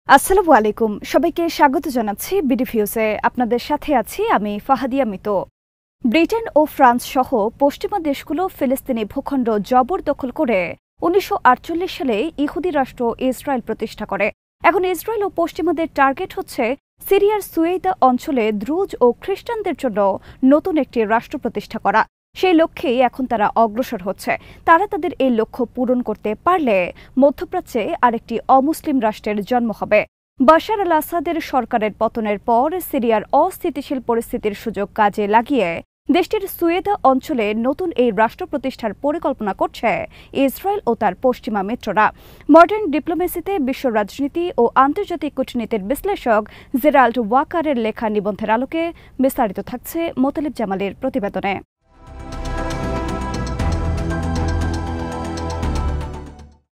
আসসালামু আলাইকুম, সবাইকে স্বাগত জানাচ্ছি বিডিভিউসে। আপনাদের সাথে আছি আমি ফাহাদিয়া মিতো। ব্রিটেন ও ফ্রান্স সহ পশ্চিমা দেশগুলো ফিলিস্তিনি ভূখণ্ড জবরদখল করে ১৯৪৮ সালে ইহুদি রাষ্ট্র ইসরায়েল প্রতিষ্ঠা করে। এখন ইসরায়েল ও পশ্চিমাদের টার্গেট হচ্ছে সিরিয়ার সুয়েদা অঞ্চলে দ্রুজ ও খ্রিস্টানদের জন্য নতুন একটি রাষ্ট্র প্রতিষ্ঠা করা। সেই লক্ষ্যেই এখন তারা অগ্রসর হচ্ছে। তারা তাদের এই লক্ষ্য পূরণ করতে পারলে মধ্যপ্রাচ্যে আরেকটি অমুসলিম রাষ্ট্রের জন্ম হবে। বাশার আল আসাদের সরকারের পতনের পর সিরিয়ার অস্থিতিশীল পরিস্থিতির সুযোগ কাজে লাগিয়ে দেশটির সুয়েদা অঞ্চলে নতুন এই রাষ্ট্র প্রতিষ্ঠার পরিকল্পনা করছে ইসরায়েল ও তার পশ্চিমা মিত্ররা। মডার্ন ডিপ্লোমেসিতে বিশ্ব রাজনীতি ও আন্তর্জাতিক কূটনীতির বিশ্লেষক জেরাল্ড ওয়াকারের লেখা নিবন্ধের আলোকে বিস্তারিত থাকছে মোতালিব জামালের প্রতিবেদনে।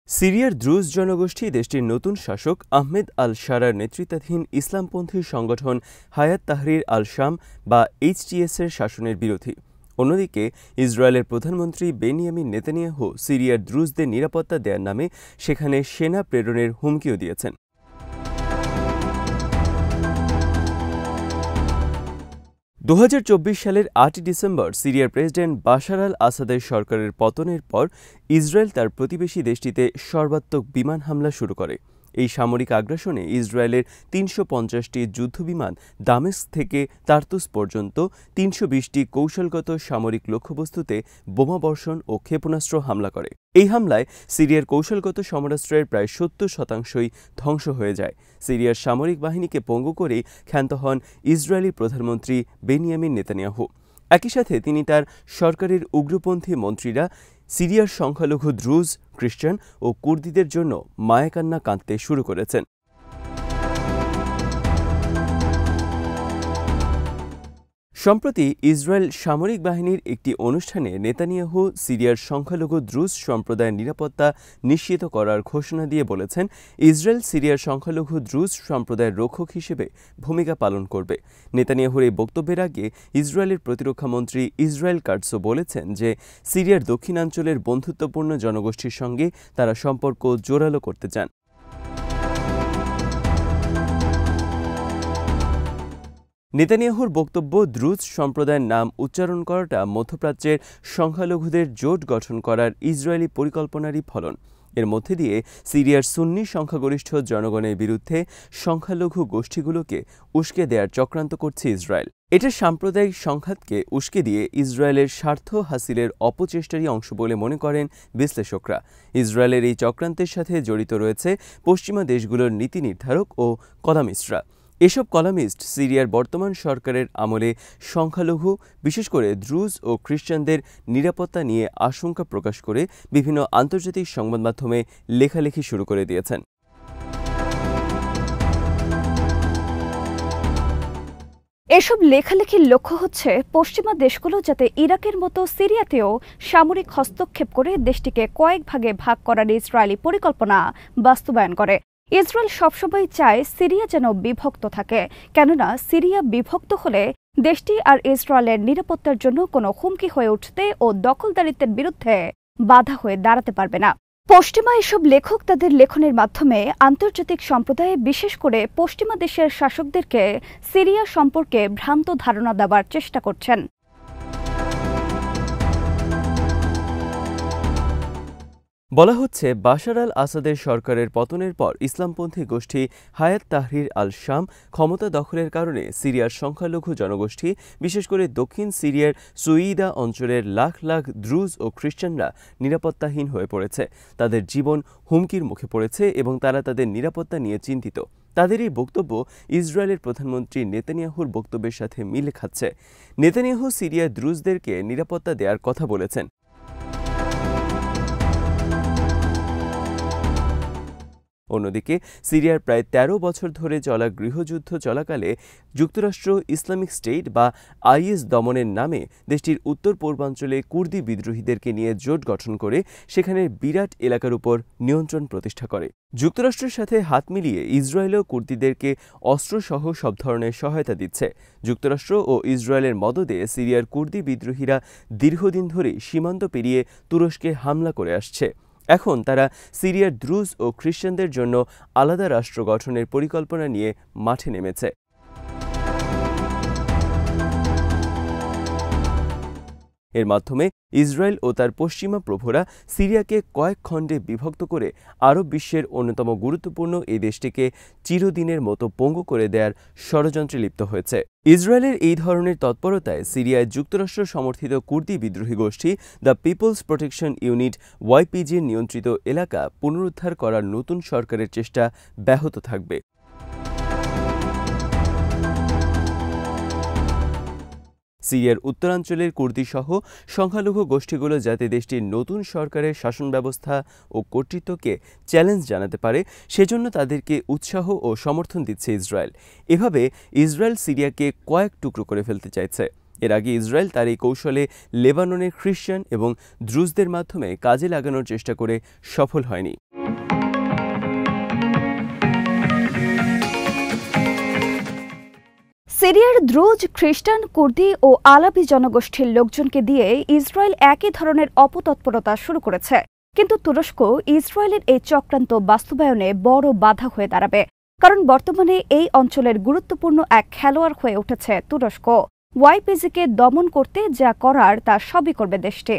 সিরিয়ার দ্রুজ জনগোষ্ঠী দেশটির নতুন শাসক আহমেদ আল শারার নেতৃত্বাধীন ইসলামপন্থী সংগঠন হায়াত তাহরির আল শাম বা এইচটিএস-এর শাসনের বিরোধী। অন্যদিকে ইসরায়েলের প্রধানমন্ত্রী বেনিয়ামিন নেতানিয়াহু সিরিয়ার দ্রুজদের নিরাপত্তা দেওয়ার নামে সেখানে সেনা প্রেরণের হুমকিও দিয়েছেন। ২০২৪ সালের ৮ ডিসেম্বর সিরিয়ার প্রেসিডেন্ট বাশার আল আসাদের সরকারের পতনের পর ইসরায়েল তার প্রতিবেশী দেশটিতে সর্বাত্মক বিমান হামলা শুরু করে। এই সামরিক আগ্রাসনে ইসরায়েলের ৩৫০টি যুদ্ধবিমান দামেস্ক থেকে তার্তুস পর্যন্ত ৩২০টি কৌশলগত সামরিক লক্ষ্যবস্তুতে বোমাবর্ষণ ও ক্ষেপণাস্ত্র হামলা করে। এই হামলায় সিরিয়ার কৌশলগত সমরাস্ত্রের প্রায় ৭০% ধ্বংস হয়ে যায়। সিরিয়ার সামরিক বাহিনীকে পঙ্গু করেই ক্ষান্ত হন ইসরায়েলি প্রধানমন্ত্রী বেনিয়ামিন নেতানিয়াহু। একই সাথে তিনি তার সরকারের উগ্রপন্থী মন্ত্রীরা সিরিয়ার সংখ্যালঘু দ্রুজ, খ্রিস্টান ও কুর্দিদের জন্য মায়াকান্না কাঁদতে শুরু করেছেন। সম্প্রতি ইসরায়েল সামরিক বাহিনীর একটি অনুষ্ঠানে নেতানিয়াহু সিরিয়ার সংখ্যালঘু দ্রুজ সম্প্রদায়ের নিরাপত্তা নিশ্চিত করার ঘোষণা দিয়ে বলেছেন, ইসরায়েল সিরিয়ার সংখ্যালঘু দ্রুজ সম্প্রদায়ের রক্ষক হিসেবে ভূমিকা পালন করবে। নেতানিয়াহুর এই বক্তব্যের আগে ইসরায়েলের প্রতিরক্ষামন্ত্রী ইসরায়েল কাটসও বলেছেন যে সিরিয়ার দক্ষিণাঞ্চলের বন্ধুত্বপূর্ণ জনগোষ্ঠীর সঙ্গে তারা সম্পর্ক জোরালো করতে চান। নেতানিয়াহুর বক্তব্য, দ্রুজ সম্প্রদায়ের নাম উচ্চারণ করাটা মধ্যপ্রাচ্যের সংখ্যালঘুদের জোট গঠন করার ইসরায়েলি পরিকল্পনারই ফলন। এর মধ্যে দিয়ে সিরিয়ার সুন্নি সংখ্যাগরিষ্ঠ জনগণের বিরুদ্ধে সংখ্যালঘু গোষ্ঠীগুলোকে উস্কে দেওয়ার চক্রান্ত করছে ইসরায়েল। এটা সাম্প্রদায়িক সংঘাতকে উস্কে দিয়ে ইসরায়েলের স্বার্থ হাসিলের অপচেষ্টারই অংশ বলে মনে করেন বিশ্লেষকরা। ইসরায়েলের এই চক্রান্তের সাথে জড়িত রয়েছে পশ্চিমা দেশগুলোর নীতি নির্ধারক ও কলামিস্টরা। এসব কলামিস্ট সিরিয়ার বর্তমান সরকারের আমলে সংখ্যালঘু, বিশেষ করে দ্রুজ ও খ্রিস্টানদের নিরাপত্তা নিয়ে আশঙ্কা প্রকাশ করে বিভিন্ন আন্তর্জাতিক সংবাদমাধ্যমে লেখালেখি শুরু করে দিয়েছেন। এসব লেখালেখির লক্ষ্য হচ্ছে পশ্চিমা দেশগুলো যাতে ইরাকের মতো সিরিয়াতেও সামরিক হস্তক্ষেপ করে দেশটিকে কয়েক ভাগে ভাগ করার ইসরায়েলি পরিকল্পনা বাস্তবায়ন করে। ইসরায়েল সবসময় চায় সিরিয়া যেন বিভক্ত থাকে, কেননা সিরিয়া বিভক্ত হলে দেশটি আর ইসরায়েলের নিরাপত্তার জন্য কোনো হুমকি হয়ে উঠতে ও দখলদারিত্বের বিরুদ্ধে বাধা হয়ে দাঁড়াতে পারবে না। পশ্চিমা এসব লেখক তাদের লেখনের মাধ্যমে আন্তর্জাতিক সম্প্রদায়ে, বিশেষ করে পশ্চিমা দেশের শাসকদেরকে সিরিয়া সম্পর্কে ভ্রান্ত ধারণা দেওয়ার চেষ্টা করছেন। বলা হচ্ছে, বাশার আল আসাদের সরকারের পতনের পর ইসলামপন্থী গোষ্ঠী হায়াত তাহরির আল শাম ক্ষমতা দখলের কারণে সিরিয়ার সংখ্যালঘু জনগোষ্ঠী, বিশেষ করে দক্ষিণ সিরিয়ার সুইদা অঞ্চলের লাখ লাখ দ্রুজ ও খ্রিস্টানরা নিরাপত্তাহীন হয়ে পড়েছে। তাদের জীবন হুমকির মুখে পড়েছে এবং তারা তাদের নিরাপত্তা নিয়ে চিন্তিত। তাদের এই বক্তব্য ইসরায়েলের প্রধানমন্ত্রী নেতানিয়াহুর বক্তব্যের সাথে মিল খাচ্ছে। নেতানিয়াহু সিরিয়ার দ্রুজদেরকে নিরাপত্তা দেওয়ার কথা বলেছেন। অন্যদিকে সিরিয়ার প্রায় ১৩ বছর ধরে চলা গৃহযুদ্ধ চলাকালে যুক্তরাষ্ট্র ইসলামিক স্টেট বা আইএস দমনের নামে দেশটির উত্তর পূর্বাঞ্চলে কুর্দি বিদ্রোহীদেরকে নিয়ে জোট গঠন করে সেখানে বিরাট এলাকার উপর নিয়ন্ত্রণ প্রতিষ্ঠা করে। যুক্তরাষ্ট্রের সাথে হাত মিলিয়ে ইসরায়েলও কুর্দিদেরকে অস্ত্রসহ সব ধরনের সহায়তা দিচ্ছে। যুক্তরাষ্ট্র ও ইসরায়েলের মদদে সিরিয়ার কুর্দি বিদ্রোহীরা দীর্ঘদিন ধরে সীমান্ত পেরিয়ে তুরস্কে হামলা করে আসছে। এখন তারা সিরিয়ার দ্রুজ ও খ্রিস্টানদের জন্য আলাদা রাষ্ট্র গঠনের পরিকল্পনা নিয়ে মাঠে নেমেছে। এর মাধ্যমে ইসরায়েল ও তার পশ্চিমা প্রভুরা সিরিয়াকে কয়েক খণ্ডে বিভক্ত করে আরব বিশ্বের অন্যতম গুরুত্বপূর্ণ এই দেশটিকে চিরদিনের মতো পঙ্গু করে দেওয়ার ষড়যন্ত্রে লিপ্ত হয়েছে। ইসরায়েলের এই ধরনের তৎপরতায় সিরিয়ায় যুক্তরাষ্ট্র সমর্থিত কুর্দি বিদ্রোহী গোষ্ঠী দ্য পিপলস প্রোটেকশন ইউনিট ওয়াইপিজির নিয়ন্ত্রিত এলাকা পুনরুদ্ধার করার নতুন সরকারের চেষ্টা ব্যাহত থাকবে। সিরিয়ার উত্তরাঞ্চলের কুর্দি সহ সংখ্যালঘু গোষ্ঠীগুলো যাতে দেশটির নতুন সরকারের শাসন ব্যবস্থা ও কর্তৃত্বকে চ্যালেঞ্জ জানাতে পারে সেজন্য তাদেরকে উৎসাহ ও সমর্থন দিচ্ছে ইসরায়েল। এভাবে ইসরায়েল সিরিয়াকে কয়েক টুকরো করে ফেলতে চাইছে। এর আগে ইসরায়েল তার এই কৌশলে লেবাননের খ্রিস্টান এবং দ্রুজদের মাধ্যমে কাজে লাগানোর চেষ্টা করে সফল হয়নি। সিরিয়ার দ্রুজ, খ্রিস্টান, কুর্দি ও আলাবি জনগোষ্ঠীর লোকজনকে দিয়ে ইসরায়েল একই ধরনের অপতৎপরতা শুরু করেছে, কিন্তু তুরস্ক ইসরায়েলের এই চক্রান্ত বাস্তবায়নে বড় বাধা হয়ে দাঁড়াবে, কারণ বর্তমানে এই অঞ্চলের গুরুত্বপূর্ণ এক খেলোয়াড় হয়ে উঠেছে তুরস্ক। ওয়াইপিজিকে দমন করতে যা করার তা সবই করবে দেশটি।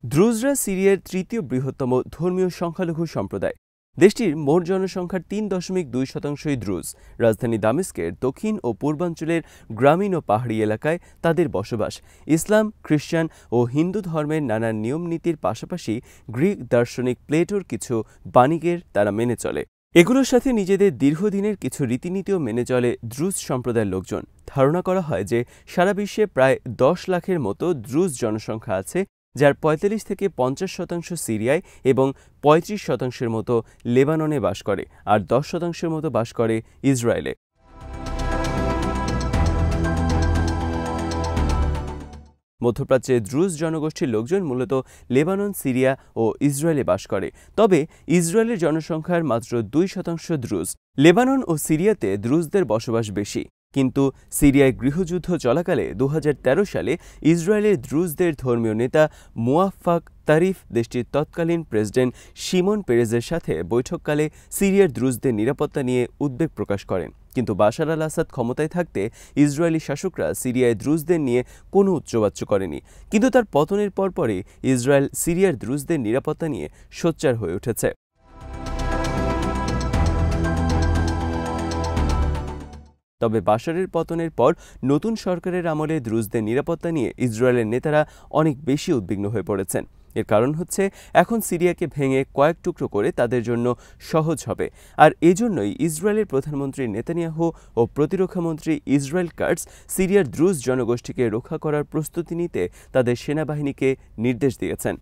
দ্রুজরা সিরিয়ার তৃতীয় বৃহত্তম ধর্মীয় সংখ্যালঘু সম্প্রদায়। দেশটির মোট জনসংখ্যার ৩.২% দ্রুজ। রাজধানী দামেস্কের দক্ষিণ ও পূর্বাঞ্চলের গ্রামীণ ও পাহাড়ি এলাকায় তাদের বসবাস। ইসলাম, খ্রিস্টান ও হিন্দু ধর্মের নানান নিয়মনীতির পাশাপাশি গ্রিক দার্শনিক প্লেটোর কিছু বাণীকের তারা মেনে চলে। এগুলোর সাথে নিজেদের দীর্ঘদিনের কিছু রীতিনীতিও মেনে চলে দ্রুজ সম্প্রদায়ের লোকজন। ধারণা করা হয় যে সারা বিশ্বে প্রায় ১০ লাখের মতো দ্রুজ জনসংখ্যা আছে, যার ৪৫ থেকে ৫০% সিরিয়ায় এবং ৩৫% মতো লেবাননে বাস করে, আর ১০% মতো বাস করে ইসরায়েলে। মধ্যপ্রাচ্যে দ্রুজ জনগোষ্ঠীর লোকজন মূলত লেবানন, সিরিয়া ও ইসরায়েলে বাস করে, তবে ইসরায়েলের জনসংখ্যার মাত্র ২% দ্রুজ। লেবানন ও সিরিয়াতে দ্রুজদের বসবাস বেশি, কিন্তু সিরিয়ায় গৃহযুদ্ধ চলাকালে ২০১৩ সালে ইসরায়েলের দ্রুজদের ধর্মীয় নেতা মুওয়াফাক তারিফ দেশটির তৎকালীন প্রেসিডেন্ট শিমন পেরেজের সাথে বৈঠককালে সিরিয়ার দ্রুজদের নিরাপত্তা নিয়ে উদ্বেগ প্রকাশ করেন। কিন্তু বাশার আল আসাদ ক্ষমতায় থাকতে ইসরায়েলি শাসকরা সিরিয়ায় দ্রুজদের নিয়ে কোনো উচ্চবাচ্য করেনি, কিন্তু তার পতনের পরপরই ইসরায়েল সিরিয়ার দ্রুজদের নিরাপত্তা নিয়ে সোচ্চার হয়ে উঠেছে। তবে বাশারের পতনের পর নতুন সরকারের আমলে দ্রুজদের নিরাপত্তা নিয়ে ইসরায়েলের নেতারা অনেক বেশি উদ্বিগ্ন হয়ে পড়েছেন। এর কারণ হচ্ছে এখন সিরিয়াকে ভেঙে কয়েক টুকরো করে তাদের জন্য সহজ হবে, আর এজন্যই ইসরায়েলের প্রধানমন্ত্রী নেতানিয়াহু ও প্রতিরক্ষামন্ত্রী ইসরায়েল কাটস সিরিয়ার দ্রুজ জনগোষ্ঠীকে রক্ষা করার প্রস্তুতি নিতে তাদের সেনাবাহিনীকে নির্দেশ দিয়েছেন।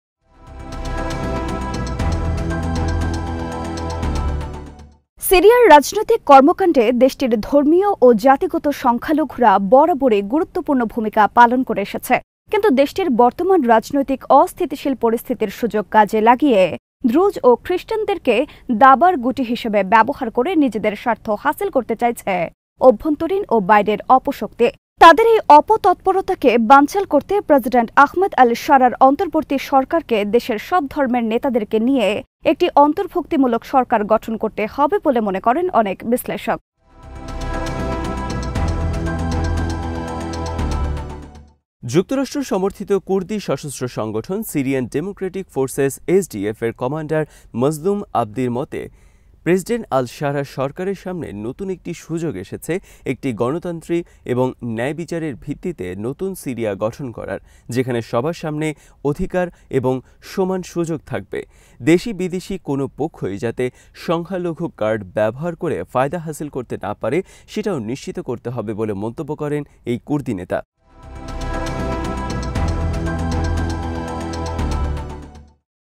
সিরিয়ার রাজনৈতিক কর্মকাণ্ডে দেশটির ধর্মীয় ও জাতিগত সংখ্যালঘুরা বরাবরই গুরুত্বপূর্ণ ভূমিকা পালন করে এসেছে, কিন্তু দেশটির বর্তমান রাজনৈতিক অস্থিতিশীল পরিস্থিতির সুযোগ কাজে লাগিয়ে দ্রুজ ও খ্রিস্টানদেরকে দাবার গুটি হিসেবে ব্যবহার করে নিজেদের স্বার্থ হাসিল করতে চাইছে অভ্যন্তরীণ ও বাইরের অপশক্তি। তাদের এই অপতৎপরতাকে বানচাল করতে প্রেসিডেন্ট আহমেদ আল শারার অন্তর্বর্তী সরকারকে দেশের সব ধর্মের নেতাদেরকে নিয়ে একটি অন্তর্ভুক্তিমূলক সরকার গঠন করতে হবে বলে মনে করেন অনেক বিশ্লেষক। যুক্তরাষ্ট্র সমর্থিত কুর্দি সশস্ত্র সংগঠন সিরিয়ান ডেমোক্রেটিক ফোর্সেস এসডিএফ এর কমান্ডার মজলুম আবদির মতে প্রেসিডেন্ট আল শারার সরকারের সামনে নতুন একটি সুযোগ এসেছে একটি গণতান্ত্রিক এবং ন্যায় বিচারের ভিত্তিতে নতুন সিরিয়া গঠন করার, যেখানে সবার সামনে অধিকার এবং সমান সুযোগ থাকবে। দেশি বিদেশি কোনো পক্ষই যাতে সংখ্যালঘু কার্ড ব্যবহার করে ফায়দা হাসিল করতে না পারে সেটাও নিশ্চিত করতে হবে বলে মন্তব্য করেন এই কুর্দি নেতা।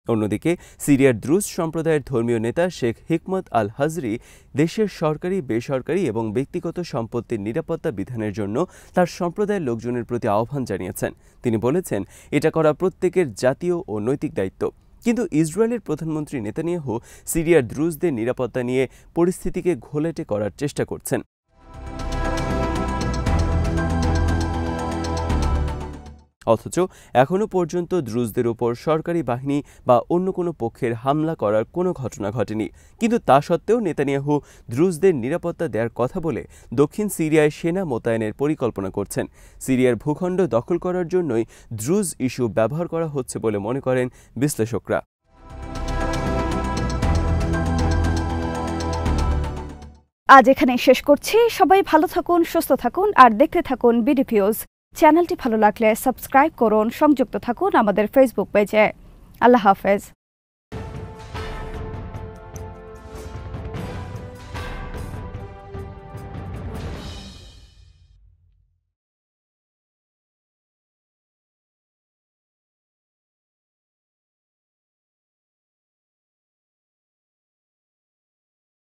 অন্যদিকে সিরিয়ার দ্রুজ সম্প্রদায়ের ধর্মীয় নেতা শেখ হিকমত আল হাজরি দেশের সরকারি, বেসরকারি এবং ব্যক্তিগত সম্পত্তির নিরাপত্তা বিধানের জন্য তার সম্প্রদায়ের লোকজনের প্রতি আহ্বান জানিয়েছেন। তিনি বলেছেন, এটা করা প্রত্যেকের জাতীয় ও নৈতিক দায়িত্ব। কিন্তু ইসরায়েলের প্রধানমন্ত্রী নেতানিয়াহু সিরিয়ার দ্রুজদের নিরাপত্তা নিয়ে পরিস্থিতিকে ঘোলাটে করার চেষ্টা করছেন। অথচ এখনও পর্যন্ত দ্রুজদের উপর সরকারি বাহিনী বা অন্য কোনো পক্ষের হামলা করার কোনো ঘটনা ঘটেনি। কিন্তু তা সত্ত্বেও নেতানিয়াহু দ্রুজদের নিরাপত্তা দেওয়ার কথা বলে দক্ষিণ সিরিয়ায় সেনা মোতায়েনের পরিকল্পনা করছেন। সিরিয়ার ভূখণ্ড দখল করার জন্যই দ্রুজ ইস্যু ব্যবহার করা হচ্ছে বলে মনে করেন বিশ্লেষকরা। আজ এখানে শেষ করছি। সবাই ভালো থাকুন, সুস্থ থাকুন আর দেখতে থাকুন বিডিভিউজ। চ্যানেলটি ভালো লাগলে সাবস্ক্রাইব করুন, সংযুক্ত থাকুন আমাদের ফেসবুক পেজে। আল্লাহ হাফেজ।